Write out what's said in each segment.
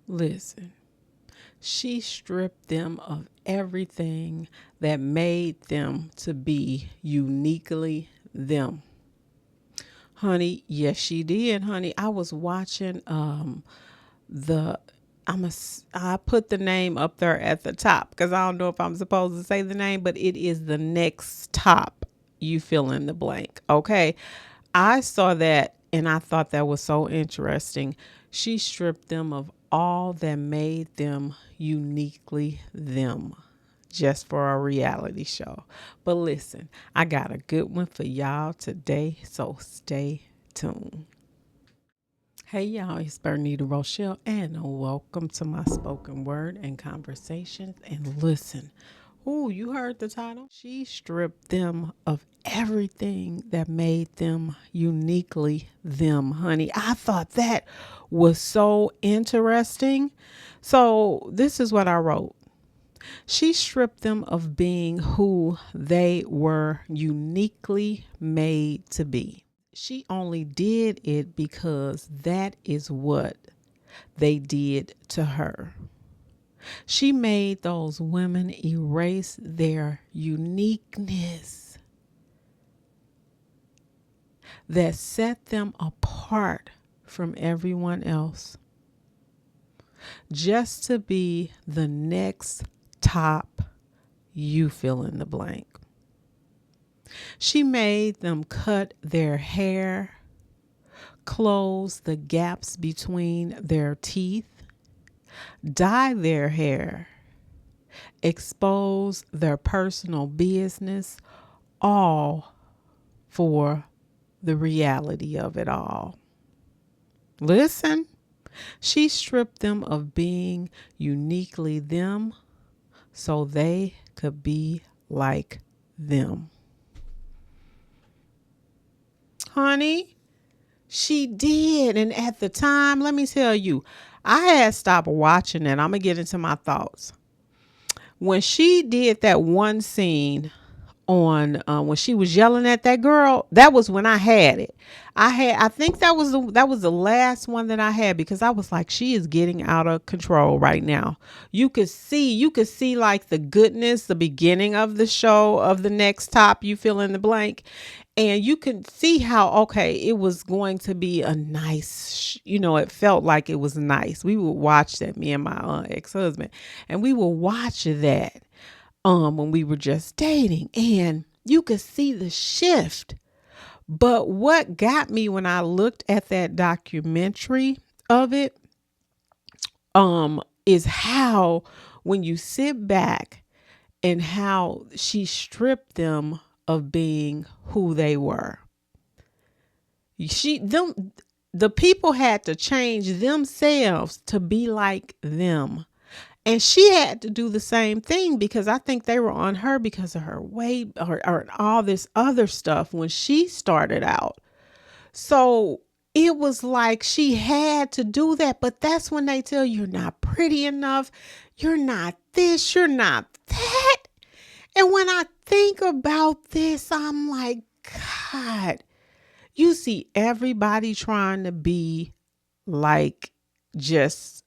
Listen, she stripped them of everything that made them to be uniquely them. Honey, yes she did, honey. I was watching the I put the name up there at the top because I don't know if I'm supposed to say the name, but it is the next top. You fill in the blank. Okay. I saw that and I thought that was so interesting. She stripped them of all that made them uniquely them just for a reality show. But listen, I got a good one for y'all today, so stay tuned. Hey y'all, it's Bernita Rochele, and welcome to my spoken word and conversations. And listen, ooh, you heard the title? She stripped them of everything that made them uniquely them, honey. I thought that was so interesting. So, this is what I wrote. She stripped them of being who they were uniquely made to be. She only did it because that is what they did to her. She made those women erase their uniqueness that set them apart from everyone else just to be the next top, you fill in the blank. She made them cut their hair, close the gaps between their teeth, dye their hair, expose their personal business, all for the reality of it all. Listen, she stripped them of being uniquely them so they could be like them. Honey, she did. And at the time, let me tell you, I had stopped watching it. I'm going to get into my thoughts. When she did that one scene on when she was yelling at that girl, that was when I had it. I think that was the last one that I had because I was like, she is getting out of control right now. You could see like the goodness, the beginning of the show of the next top, you fill in the blank. And you could see how, okay, it was going to be a nice, it felt like it was nice. We would watch that, me and my ex-husband, and we would watch that when we were just dating, and you could see the shift. But what got me when I looked at that documentary of it is how when you sit back and how she stripped them of being who they were. The people had to change themselves to be like them. And she had to do the same thing because I think they were on her because of her weight or all this other stuff when she started out. So it was like she had to do that. But that's when they tell you you're not pretty enough. You're not this. You're not that. And when I think about this, I'm like, God, you see everybody trying to be like just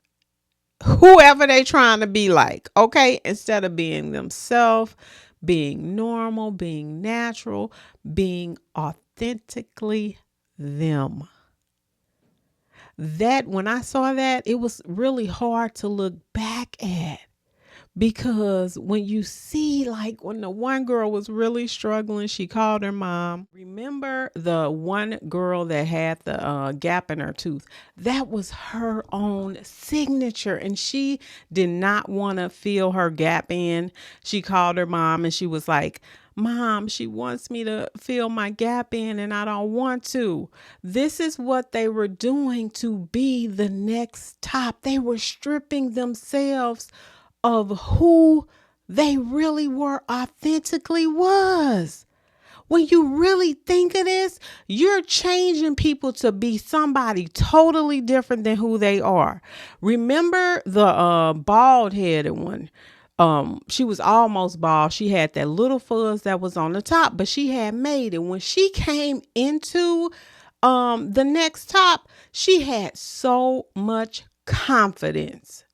whoever they trying to be like, okay? Instead of being themselves, being normal, being natural, being authentically them. That when I saw that, it was really hard to look back at. Because when you see, like when the one girl was really struggling, she called her mom. Remember the one girl that had the gap in her tooth? That was her own signature. And she did not want to fill her gap in. She called her mom and she was like, Mom, she wants me to fill my gap in and I don't want to. This is what they were doing to be the next top. They were stripping themselves of who they really were authentically was. When you really think of this, you're changing people to be somebody totally different than who they are. Remember the bald headed one? She was almost bald. She had that little fuzz that was on the top, but she had made it. When she came into the next top, she had so much confidence.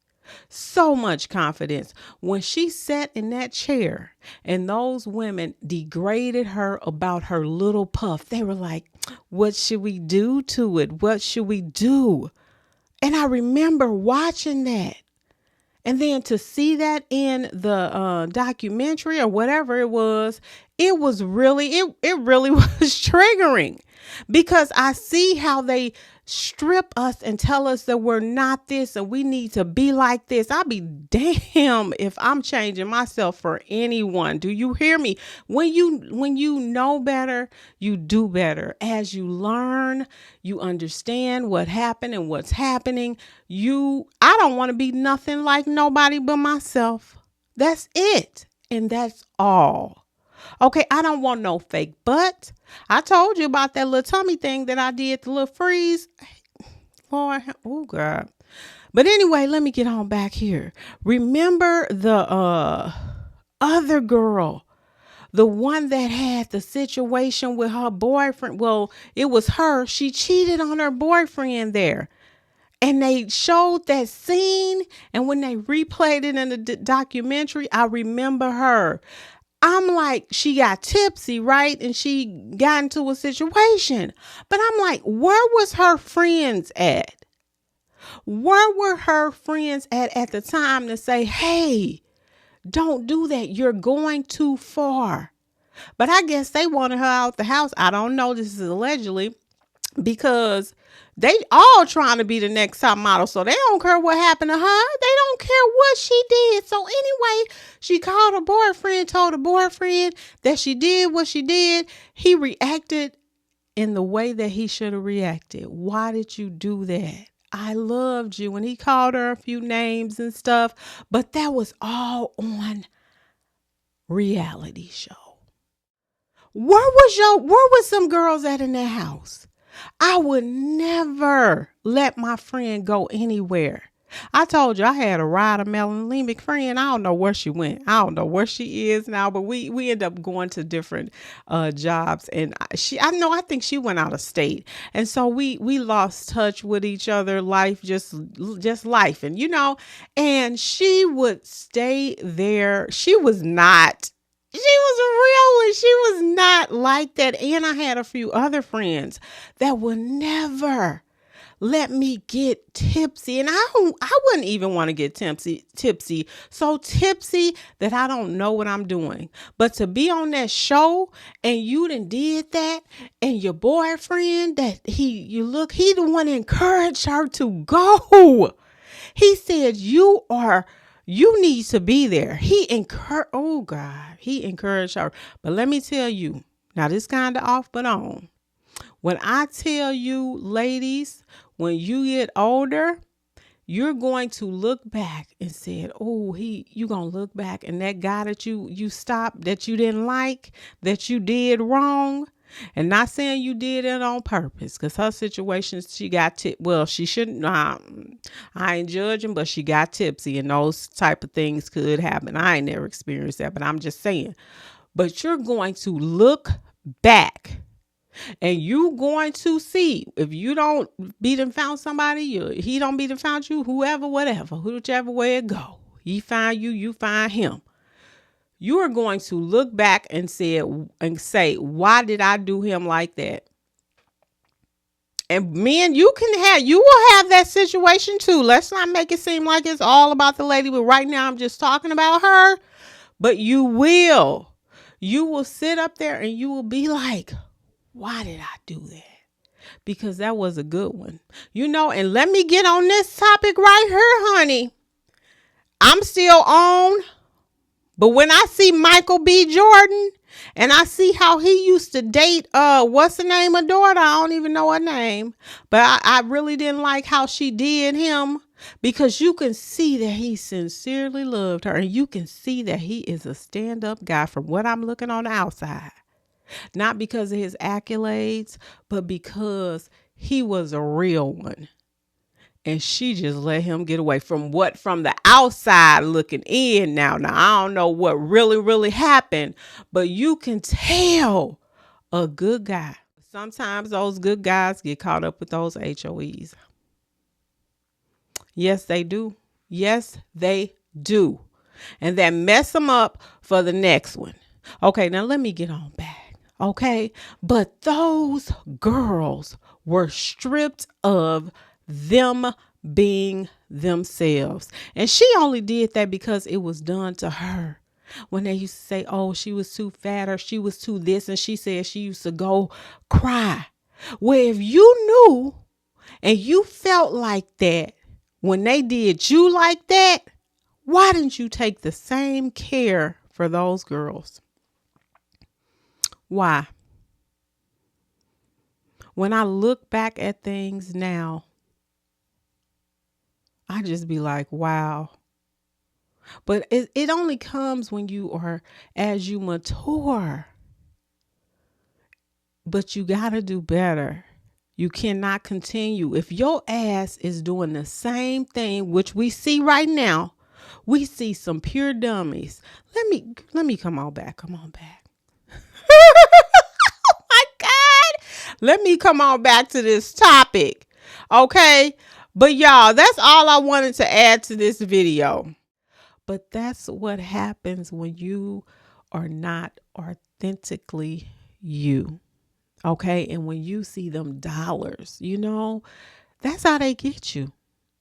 So much confidence. When she sat in that chair and those women degraded her about her little puff, they were like, what should we do to it? What should we do? And I remember watching that. And then to see that in the documentary or whatever it was really, it really was triggering, because I see how they strip us and tell us that we're not this and we need to be like this. I'll be damn if I'm changing myself for anyone. Do you hear me? When you know better, you do better. As you learn, you understand what happened and what's happening. I don't want to be nothing like nobody but myself. That's it. And that's all. Okay, I don't want no fake butt. I told you about that little tummy thing that I did, the little freeze. Lord, oh God. But anyway, let me get on back here. Remember the other girl, the one that had the situation with her boyfriend. Well, it was her. She cheated on her boyfriend there. And they showed that scene. And when they replayed it in the documentary, I remember her. I'm like, she got tipsy, right? And she got into a situation. But I'm like, where was her friends at? Where were her friends at the time to say, hey, don't do that. You're going too far. But I guess they wanted her out the house. I don't know. This is allegedly, because they all trying to be the next top model. So they don't care what happened to her. They don't care what she did. So anyway, she called her boyfriend, told her boyfriend that she did what she did. He reacted in the way that he should have reacted. Why did you do that? I loved you. And he called her a few names and stuff. But that was all on reality show. Where was some girls at in that house? I would never let my friend go anywhere. I told you I had a ride, a melanemic friend. I don't know where she went. I don't know where she is now, but we end up going to different jobs. And I think she went out of state. And so we lost touch with each other. Life, just life. And, and she would stay there. She was a real one. She was not like that. And I had a few other friends that would never let me get tipsy. And I wouldn't even want to get tipsy. So tipsy that I don't know what I'm doing. But to be on that show and you done did that, and your boyfriend he the one encouraged her to go. He said, you need to be there. He encouraged her. But let me tell you, now this kind of off but on. When I tell you, ladies, when you get older, you're going to look back and say, you're going to look back, and that guy that you stopped, that you didn't like, that you did wrong. And not saying you did it on purpose, because her situation, she got she shouldn't, I ain't judging, but she got tipsy, and those type of things could happen. I ain't never experienced that, but I'm just saying. But you're going to look back, and you going to see, if you don't beat and found somebody, he don't beat and found you, whoever, whatever, whichever way it go, he find you, you find him. You are going to look back and say, why did I do him like that? And men, you will have that situation too. Let's not make it seem like it's all about the lady, but right now I'm just talking about her. But you will sit up there and you will be like, why did I do that? Because that was a good one. And let me get on this topic right here, honey. I'm still on. But when I see Michael B. Jordan and I see how he used to date, what's the name of daughter? I don't even know her name. But I really didn't like how she did him, because you can see that he sincerely loved her. And you can see that he is a stand-up guy from what I'm looking on the outside. Not because of his accolades, but because he was a real one. And she just let him get away from the outside looking in. Now, I don't know what really, really happened, but you can tell a good guy. Sometimes those good guys get caught up with those HOEs. Yes, they do. Yes, they do. And that mess them up for the next one. Okay, now let me get on back. Okay, but those girls were stripped of them being themselves. And she only did that because it was done to her. When they used to say, oh, she was too fat or she was too this, and she said she used to go cry. Well, if you knew and you felt like that when they did you like that, why didn't you take the same care for those girls? Why? When I look back at things now, I just be like, wow. But it only comes when you are, as you mature. But you got to do better. You cannot continue. If your ass is doing the same thing, which we see right now, we see some pure dummies. Let me come on back. Come on back. Oh my God. Let me come on back to this topic. Okay. But y'all, that's all I wanted to add to this video. But that's what happens when you are not authentically you. Okay. And when you see them dollars, that's how they get you.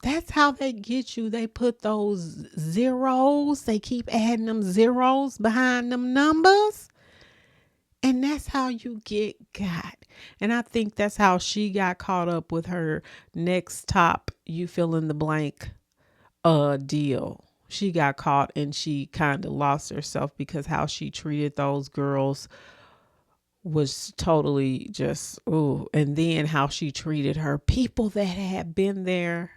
That's how they get you. They put those zeros. They keep adding them zeros behind them numbers. And that's how you get got. And I think that's how she got caught up with her next top, you fill in the blank, deal. She got caught and she kind of lost herself because how she treated those girls was totally just, ooh. And then how she treated her people that had been there.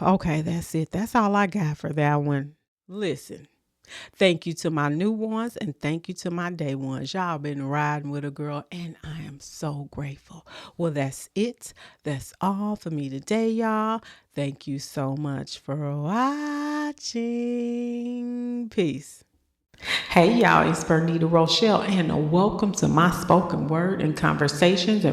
Okay, that's it. That's all I got for that one. Listen, thank you to my new ones and thank you to my day ones. Y'all been riding with a girl and I am so grateful. Well, that's it. That's all for me today, y'all. Thank you so much for watching. Peace. Hey y'all, it's Bernita Rochele and welcome to my spoken word and conversations.